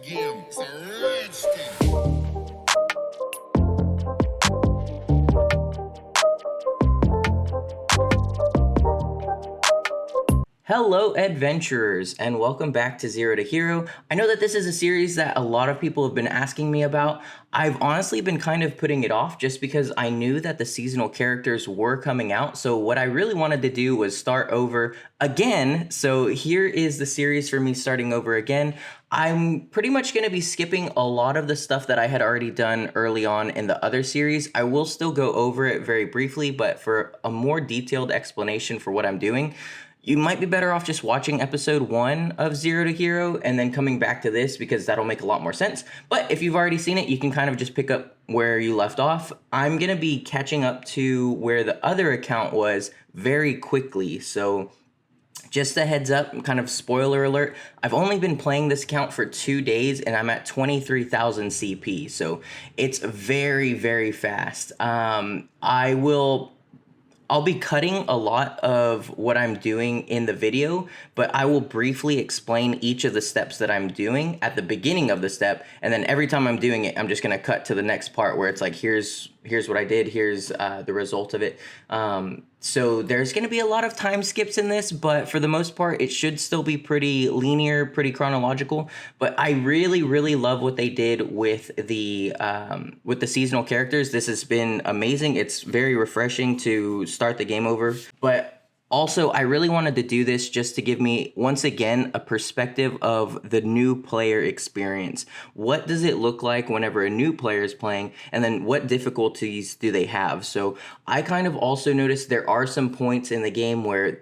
begins. Redskins. Hello adventurers, and welcome back to Zero to Hero. I know that this is a series that a lot of people have been asking me about. I've honestly been kind of putting it off just because I knew that the seasonal characters were coming out. So what I really wanted to do was start over again. So here is the series for me starting over again. I'm pretty much going to be skipping a lot of the stuff that I had already done early on in the other series. I will still go over it very briefly, but for a more detailed explanation for what I'm doing, you might be better off just watching episode 1 of Zero to Hero and then coming back to this because that'll make a lot more sense. But if you've already seen it, you can kind of just pick up where you left off. I'm going to be catching up to where the other account was very quickly. So just a heads up, kind of spoiler alert, I've only been playing this account for 2 days and I'm at 23,000 CP. So it's very, very fast. I'll be cutting a lot of what I'm doing in the video, but I will briefly explain each of the steps that I'm doing at the beginning of the step. And then every time I'm doing it, I'm just going to cut to the next part where it's like, here's what I did. Here's the result of it. So there's going to be a lot of time skips in this, but for the most part, it should still be pretty linear, pretty chronological. But I really, really love what they did with the seasonal characters. This has been amazing. It's very refreshing to start the game over. But also, I really wanted to do this just to give me, once again, a perspective of the new player experience. What does it look like whenever a new player is playing? And then what difficulties do they have? So I kind of also noticed there are some points in the game where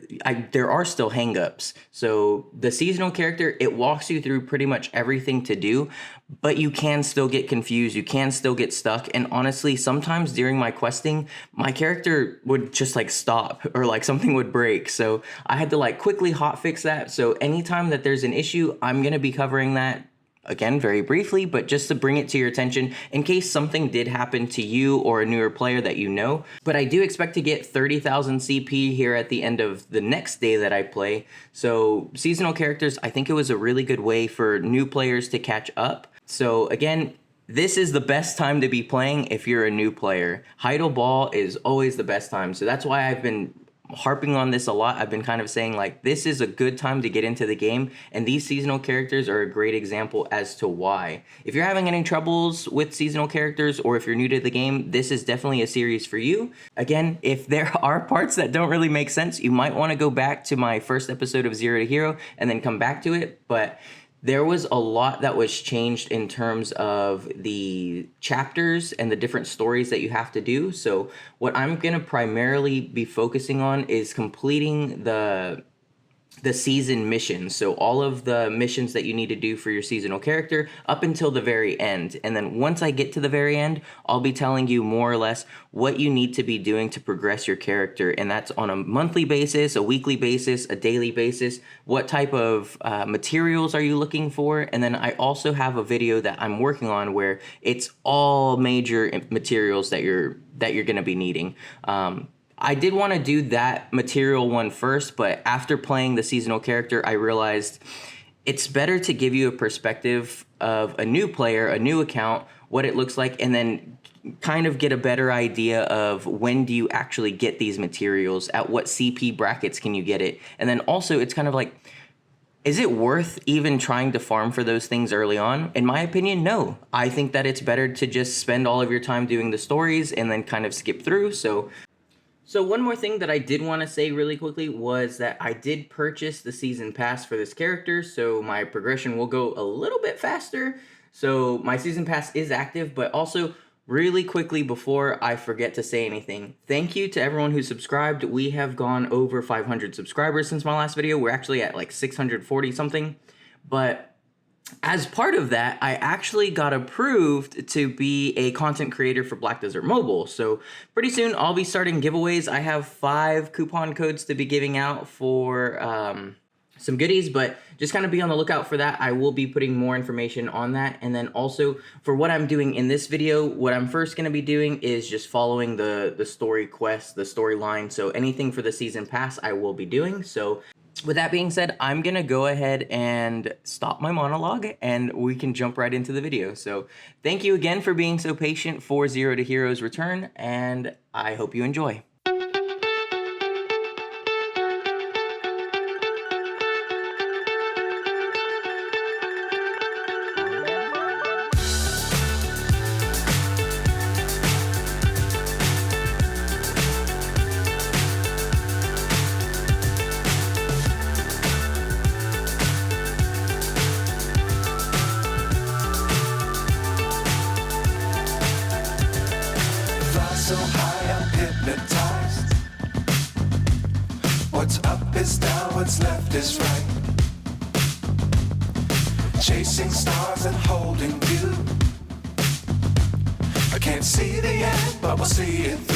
there are still hangups. So the seasonal character, it walks you through pretty much everything to do, but you can still get confused. You can still get stuck. And honestly, sometimes during my questing, my character would just like stop or like something would break. So I had to like quickly hotfix that. So anytime that there's an issue, I'm going to be covering that again very briefly, but just to bring it to your attention in case something did happen to you or a newer player that you know. But I do expect to get 30,000 CP here at the end of the next day that I play. So seasonal characters, I think it was a really good way for new players to catch up. So again, this is the best time to be playing if you're a new player. Heidelball is always the best time. So that's why I've been harping on this a lot. I've been kind of saying like, this is a good time to get into the game. And these seasonal characters are a great example as to why. If you're having any troubles with seasonal characters or if you're new to the game, this is definitely a series for you. Again, if there are parts that don't really make sense, you might want to go back to my first episode of Zero to Hero and then come back to it. But there was a lot that was changed in terms of the chapters and the different stories that you have to do. So what I'm going to primarily be focusing on is completing the season missions. So all of the missions that you need to do for your seasonal character up until the very end. And then once I get to the very end, I'll be telling you more or less what you need to be doing to progress your character. And that's on a monthly basis, a weekly basis, a daily basis. What type of materials are you looking for? And then I also have a video that I'm working on where it's all major materials that you're going to be needing. I did want to do that material one first, but after playing the seasonal character, I realized it's better to give you a perspective of a new player, a new account, what it looks like, and then kind of get a better idea of when do you actually get these materials, at what CP brackets can you get it, and then also it's kind of like, is it worth even trying to farm for those things early on? In my opinion, no. I think that it's better to just spend all of your time doing the stories and then kind of skip through. So one more thing that I did want to say really quickly was that I did purchase the season pass for this character, so my progression will go a little bit faster. So my season pass is active, but also really quickly before I forget to say anything, thank you to everyone who subscribed. We have gone over 500 subscribers since my last video. We're actually at like 640 something, but as part of that, I actually got approved to be a content creator for Black Desert Mobile. So pretty soon I'll be starting giveaways. I have 5 coupon codes to be giving out for some goodies, but just kind of be on the lookout for that. I will be putting more information on that. And then also for what I'm doing in this video, what I'm first going to be doing is just following the story quest, the storyline. So anything for the season pass I will be doing. So with that being said, I'm gonna go ahead and stop my monologue and we can jump right into the video. So thank you again for being so patient for Zero to Hero's return, and I hope you enjoy. So high, I'm hypnotized. What's up is down, what's left is right. Chasing stars and holding you. I can't see the end, but we'll see it through.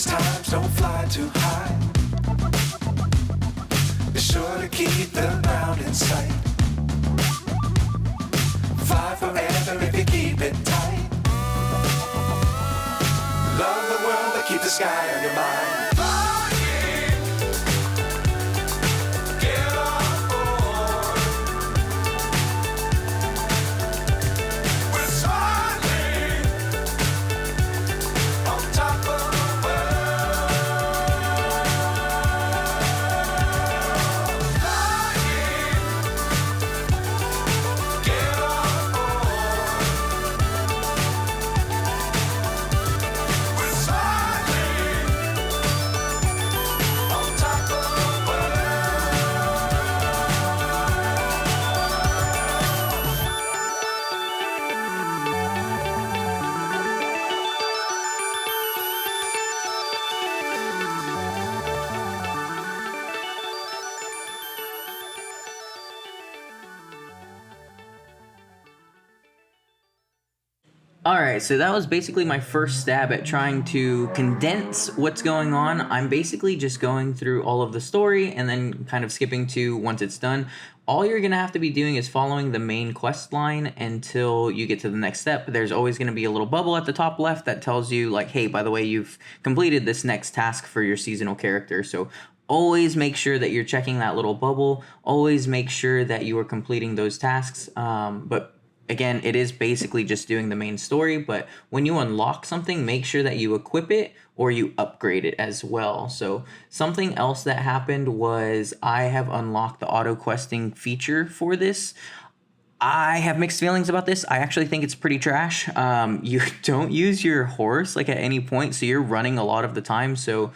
Times don't fly too high. Be sure to keep the ground in sight. Fly forever if you keep it tight. Love the world, but keep the sky on your mind. Alright, so that was basically my first stab at trying to condense what's going on. I'm basically just going through all of the story and then kind of skipping to once it's done. All you're going to have to be doing is following the main quest line until you get to the next step. There's always going to be a little bubble at the top left that tells you, like, hey, by the way, you've completed this next task for your seasonal character. So always make sure that you're checking that little bubble. Always make sure that you are completing those tasks. But again, it is basically just doing the main story, but when you unlock something, make sure that you equip it or you upgrade it as well. So something else that happened was I have unlocked the auto questing feature for this. I have mixed feelings about this. I actually think it's pretty trash. You don't use your horse like at any point, so you're running a lot of the time. So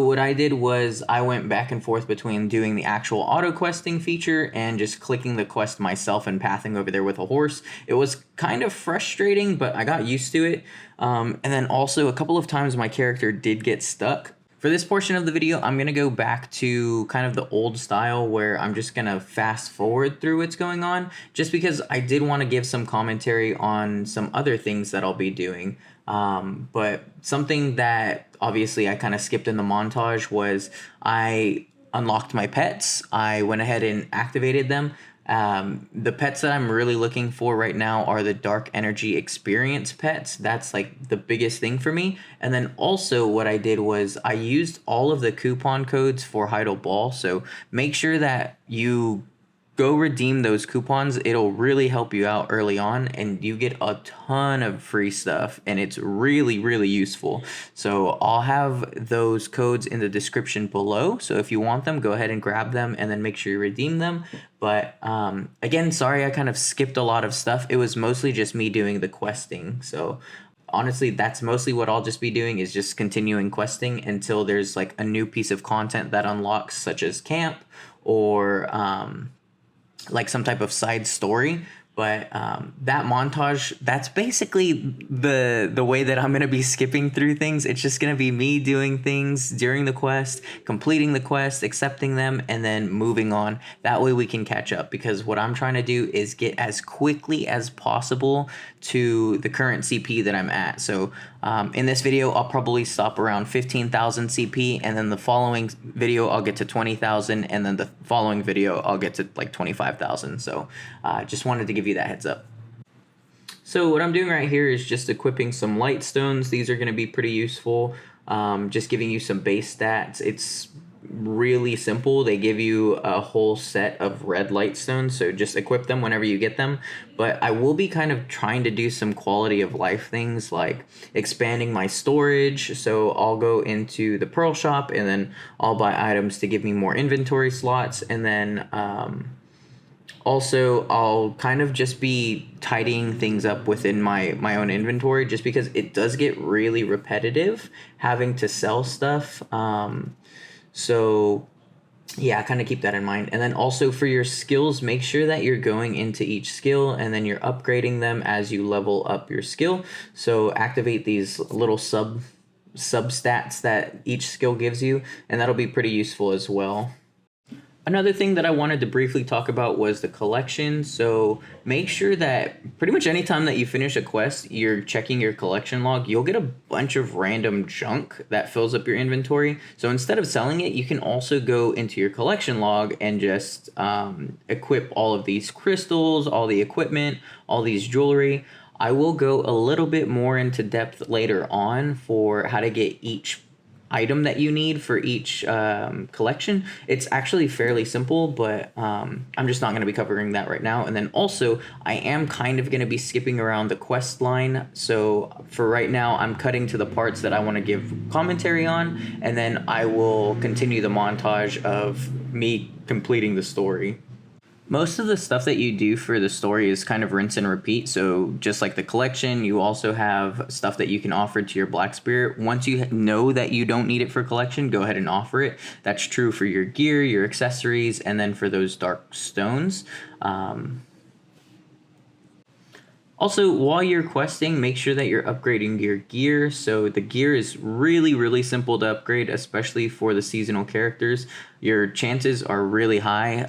what I did was I went back and forth between doing the actual auto questing feature and just clicking the quest myself and pathing over there with a horse. It was kind of frustrating, but I got used to it. And then also a couple of times my character did get stuck. For this portion of the video, I'm going to go back to kind of the old style where I'm just going to fast forward through what's going on, just because I did want to give some commentary on some other things that I'll be doing. But something that obviously I kind of skipped in the montage was I unlocked my pets. I went ahead and activated them. The pets that I'm really looking for right now are the dark energy experience pets. That's like the biggest thing for me. And then also what I did was I used all of the coupon codes for Heidelball. So make sure that you go redeem those coupons. It'll really help you out early on and you get a ton of free stuff and it's really, really useful. So I'll have those codes in the description below. So if you want them, go ahead and grab them and then make sure you redeem them. But again, sorry, I kind of skipped a lot of stuff. It was mostly just me doing the questing. So honestly, that's mostly what I'll just be doing is just continuing questing until there's like a new piece of content that unlocks, such as camp or like some type of side story. But that montage, that's basically the way that I'm going to be skipping through things. It's just going to be me doing things during the quest, completing the quest, accepting them, and then moving on. That way we can catch up, because what I'm trying to do is get as quickly as possible to the current CP that I'm at. So in this video, I'll probably stop around 15,000 CP, and then the following video, I'll get to 20,000, and then the following video, I'll get to like 25,000. So just wanted to give you that heads up. So what I'm doing right here is just equipping some Lightstones. These are going to be pretty useful. Just giving you some base stats. It's really simple. They give you a whole set of red Lightstones, so just equip them whenever you get them. But I will be kind of trying to do some quality of life things, like expanding my storage. So I'll go into the Pearl shop, and then I'll buy items to give me more inventory slots, and then also, I'll kind of just be tidying things up within my own inventory, just because it does get really repetitive having to sell stuff. So yeah, kind of keep that in mind. And then also for your skills, make sure that you're going into each skill and then you're upgrading them as you level up your skill. So activate these little sub stats that each skill gives you, and that'll be pretty useful as well. Another thing that I wanted to briefly talk about was the collection. So make sure that pretty much anytime that you finish a quest, you're checking your collection log. You'll get a bunch of random junk that fills up your inventory. So instead of selling it, you can also go into your collection log and just equip all of these crystals, all the equipment, all these jewelry. I will go a little bit more into depth later on for how to get each item that you need for each collection. It's actually fairly simple, but I'm just not going to be covering that right now. And then also, I am kind of going to be skipping around the quest line. So for right now, I'm cutting to the parts that I want to give commentary on, and then I will continue the montage of me completing the story. Most of the stuff that you do for the story is kind of rinse and repeat. So just like the collection, you also have stuff that you can offer to your Black Spirit. Once you know that you don't need it for collection, go ahead and offer it. That's true for your gear, your accessories, and then for those dark stones. Also, while you're questing, make sure that you're upgrading your gear. So the gear is really, really simple to upgrade, especially for the seasonal characters. Your chances are really high.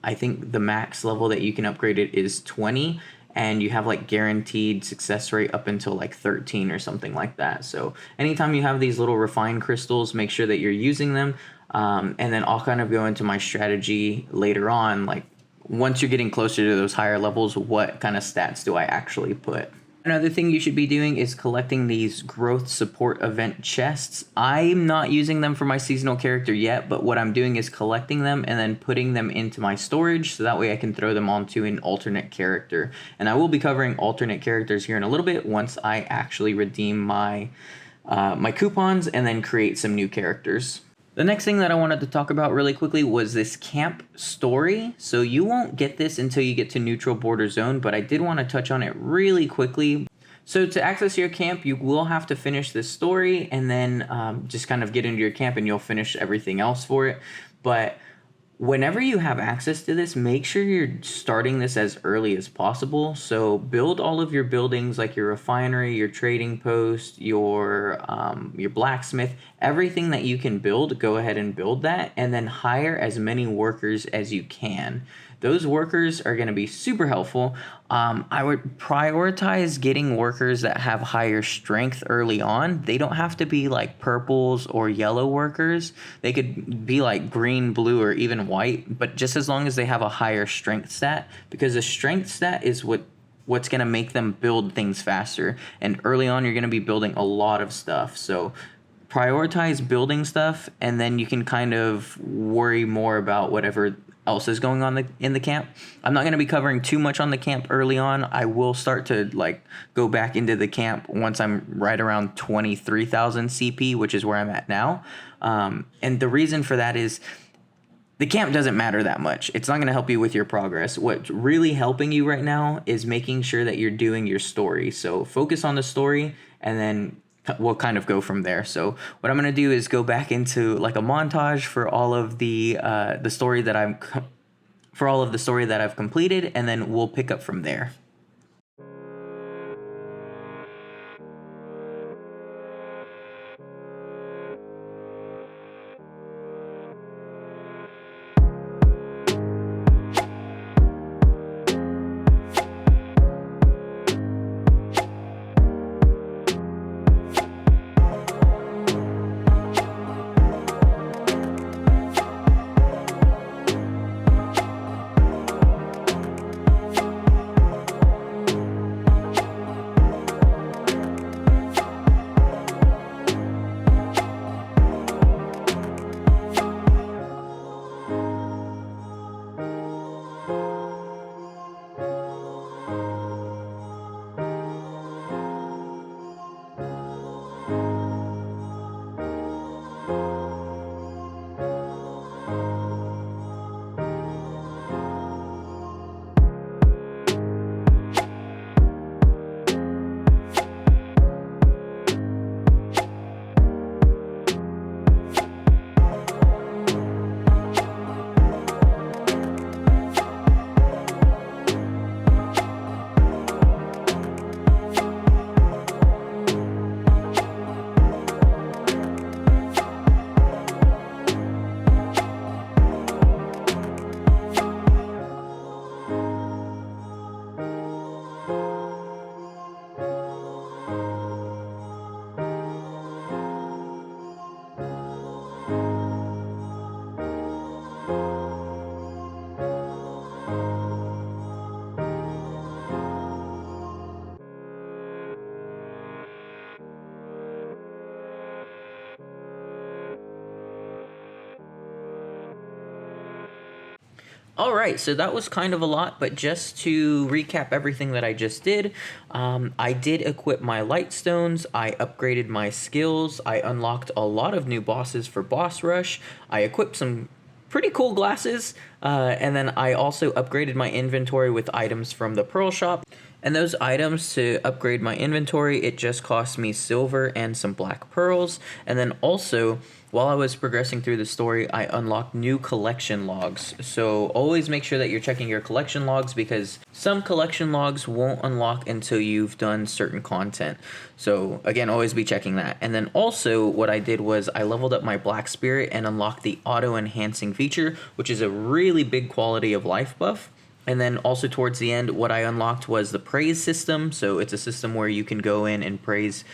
I think the max level that you can upgrade it is 20, and you have like guaranteed success rate up until like 13 or something like that. So anytime you have these little refined crystals, make sure that you're using them. And then I'll kind of go into my strategy later on, like once you're getting closer to those higher levels, what kind of stats do I actually put? Another thing you should be doing is collecting these growth support event chests. I'm not using them for my seasonal character yet, but what I'm doing is collecting them and then putting them into my storage, so that way I can throw them onto an alternate character. And I will be covering alternate characters here in a little bit once I actually redeem my my coupons and then create some new characters. The next thing that I wanted to talk about really quickly was this camp story. So you won't get this until you get to neutral border zone, but I did want to touch on it really quickly. So to access your camp, you will have to finish this story and then just kind of get into your camp and you'll finish everything else for it. But whenever you have access to this, make sure you're starting this as early as possible. So build all of your buildings, like your refinery, your trading post, your blacksmith, everything that you can build, go ahead and build that, and then hire as many workers as you can. Those workers are going to be super helpful. I would prioritize getting workers that have higher strength early on. They don't have to be like purples or yellow workers. They could be like green, blue, or even white, but just as long as they have a higher strength stat, because the strength stat is what's going to make them build things faster. And early on, you're going to be building a lot of stuff. So prioritize building stuff, and then you can kind of worry more about whatever else is going on in the camp. I'm not going to be covering too much on the camp early on. I will start to like go back into the camp once I'm right around 23,000 CP, which is where I'm at now. And the reason for that is the camp doesn't matter that much. It's not going to help you with your progress. What's really helping you right now is making sure that you're doing your story. So focus on the story, and then we'll kind of go from there. So what I'm going to do is go back into like a montage for all of the story that I'm for all of the story that I've completed, and then we'll pick up from there. Alright, so that was kind of a lot, but just to recap everything that I just did, I did equip my Lightstones, I upgraded my skills, I unlocked a lot of new bosses for Boss Rush, I equipped some pretty cool glasses, and then I also upgraded my inventory with items from the Pearl Shop. And those items to upgrade my inventory, it just cost me silver and some black pearls. And then also, while I was progressing through the story, I unlocked new collection logs. So always make sure that you're checking your collection logs, because some collection logs won't unlock until you've done certain content. So again, always be checking that. And then also what I did was I leveled up my Black Spirit and unlocked the auto enhancing feature, which is a really big quality of life buff. And then also towards the end, what I unlocked was the praise system. So it's a system where you can go in and praise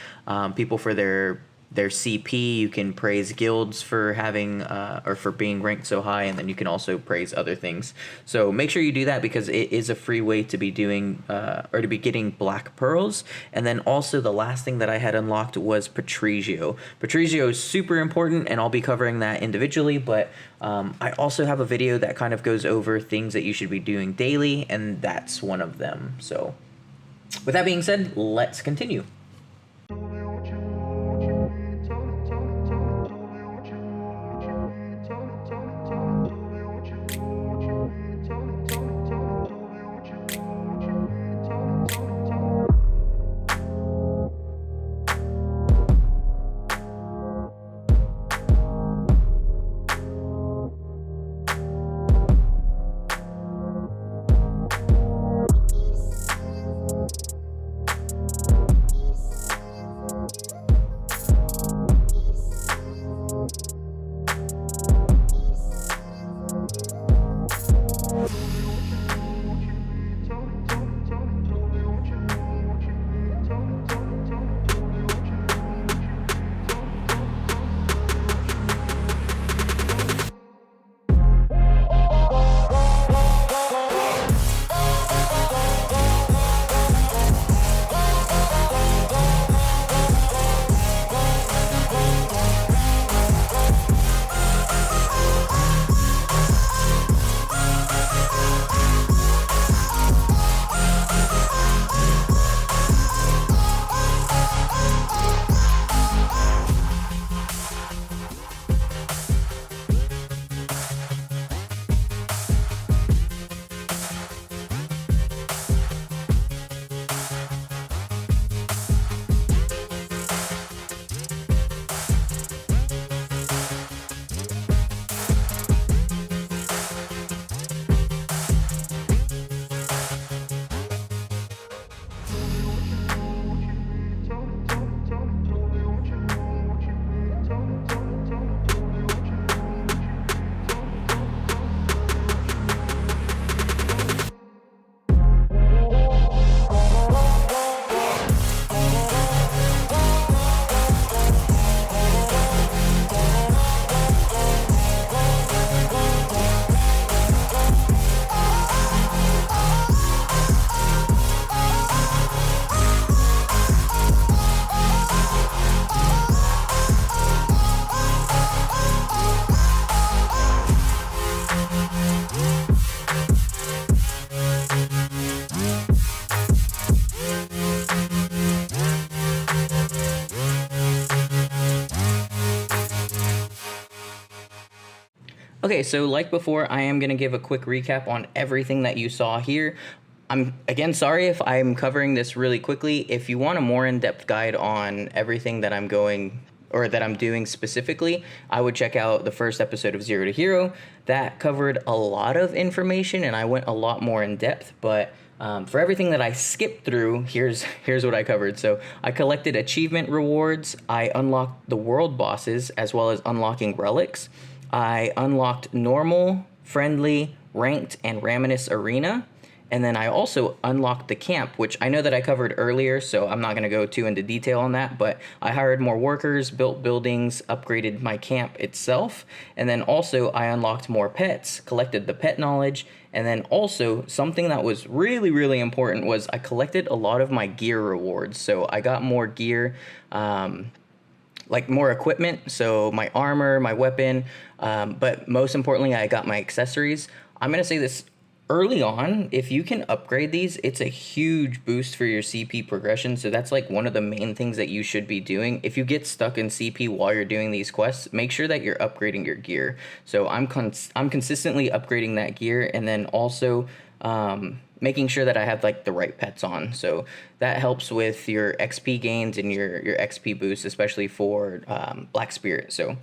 people for their CP. You can praise guilds for having or for being ranked so high, and then you can also praise other things. So make sure you do that, because it is a free way to be doing or to be getting black pearls. And then also the last thing that I had unlocked was Patrizio. Patrizio is super important, and I'll be covering that individually, but I also have a video that kind of goes over things that you should be doing daily, and that's one of them. So with that being said, let's continue. Okay, so like before, I am going to give a quick recap on everything that you saw here. I'm, again, sorry if I'm covering this really quickly. If you want a more in-depth guide on everything that I'm doing specifically, I would check out the first episode of Zero to Hero. That covered a lot of information and I went a lot more in depth, but for everything that I skipped through, here's what I covered. So I collected achievement rewards, I unlocked the world bosses, as well as unlocking relics. I unlocked normal, friendly, ranked, and Raminus Arena. And then I also unlocked the camp, which I know that I covered earlier, so I'm not going to go too into detail on that, but I hired more workers, built buildings, upgraded my camp itself, and then also I unlocked more pets, collected the pet knowledge, and then also something that was really, really important was I collected a lot of my gear rewards. So I got more gear, like more equipment, so my armor, my weapon, but most importantly, I got my accessories. I'm going to say this early on, if you can upgrade these, it's a huge boost for your CP progression. So that's like one of the main things that you should be doing. If you get stuck in CP while you're doing these quests, make sure that you're upgrading your gear. So I'm consistently upgrading that gear, and then also making sure that I have like the right pets on. So that helps with your XP gains and your XP boost, especially for Black Spirit. So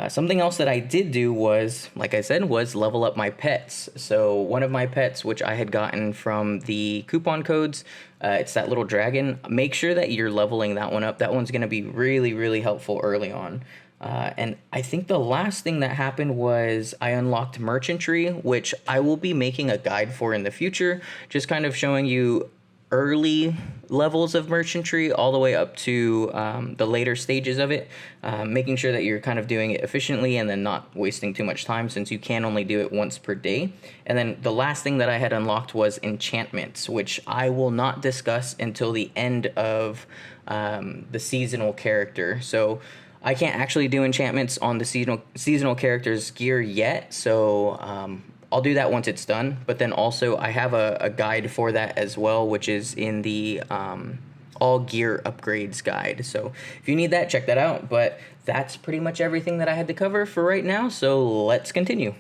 something else that I did do was, like I said, was level up my pets. So one of my pets, which I had gotten from the coupon codes, it's that little dragon. Make sure that you're leveling that one up. That one's going to be really, really helpful early on. And I think the last thing that happened was I unlocked merchantry, which I will be making a guide for in the future, just kind of showing you early levels of merchantry all the way up to the later stages of it, making sure that you're kind of doing it efficiently and then not wasting too much time, since you can only do it once per day. And then the last thing that I had unlocked was enchantments, which I will not discuss until the end of the seasonal character. So I can't actually do enchantments on the seasonal character's gear yet, so I'll do that once it's done. But then also I have a guide for that as well, which is in the all gear upgrades guide. So if you need that, check that out. But that's pretty much everything that I had to cover for right now, so let's continue.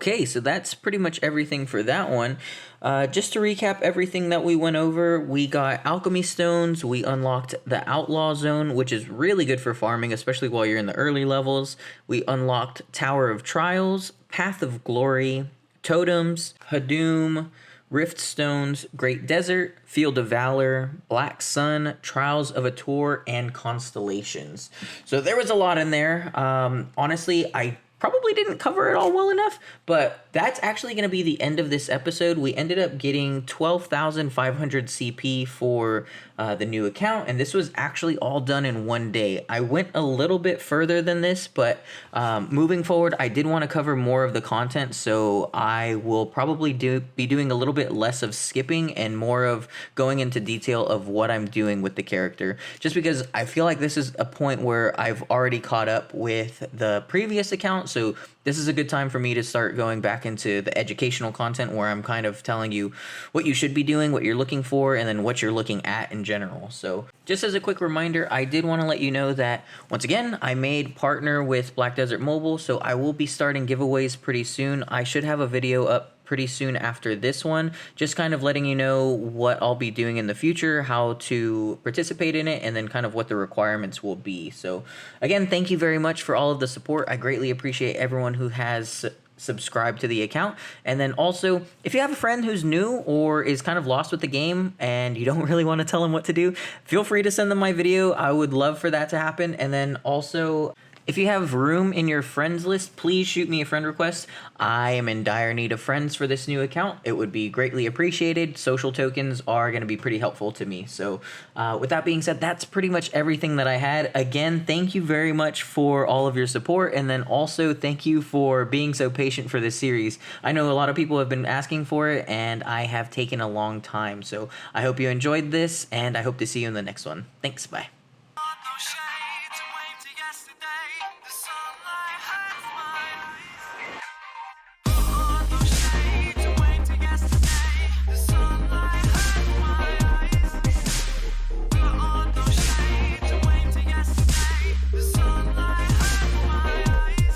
Okay, so that's pretty much everything for that one. Just to recap everything that we went over, we got alchemy stones, we unlocked the outlaw zone, which is really good for farming, especially while you're in the early levels. We unlocked Tower of Trials, Path of Glory, totems, Hadoom, Rift Stones, Great Desert, Field of Valor, Black Sun, Trials of a Tour, and Constellations. So there was a lot in there. Honestly, I probably didn't cover it all well enough, but that's actually going to be the end of this episode. We ended up getting 12,500 CP for the new account, and this was actually all done in one day. I went a little bit further than this, but moving forward, I did want to cover more of the content, so I will probably be doing a little bit less of skipping and more of going into detail of what I'm doing with the character, just because I feel like this is a point where I've already caught up with the previous account, so this is a good time for me to start going back into the educational content where I'm kind of telling you what you should be doing, what you're looking for, and then what you're looking at in general. So just as a quick reminder, I did want to let you know that, once again, I made partner with Black Desert Mobile, so I will be starting giveaways pretty soon. I should have a video up pretty soon after this one, just kind of letting you know what I'll be doing in the future, how to participate in it, and then kind of what the requirements will be. So again, thank you very much for all of the support. I greatly appreciate everyone who has subscribed to the account. And then also, if you have a friend who's new or is kind of lost with the game and you don't really want to tell them what to do, feel free to send them my video. I would love for that to happen. And then also, if you have room in your friends list, please shoot me a friend request. I am in dire need of friends for this new account. It would be greatly appreciated. Social tokens are going to be pretty helpful to me. So with that being said, that's pretty much everything that I had. Again, thank you very much for all of your support. And then also thank you for being so patient for this series. I know a lot of people have been asking for it and I have taken a long time. So I hope you enjoyed this and I hope to see you in the next one. Thanks, bye.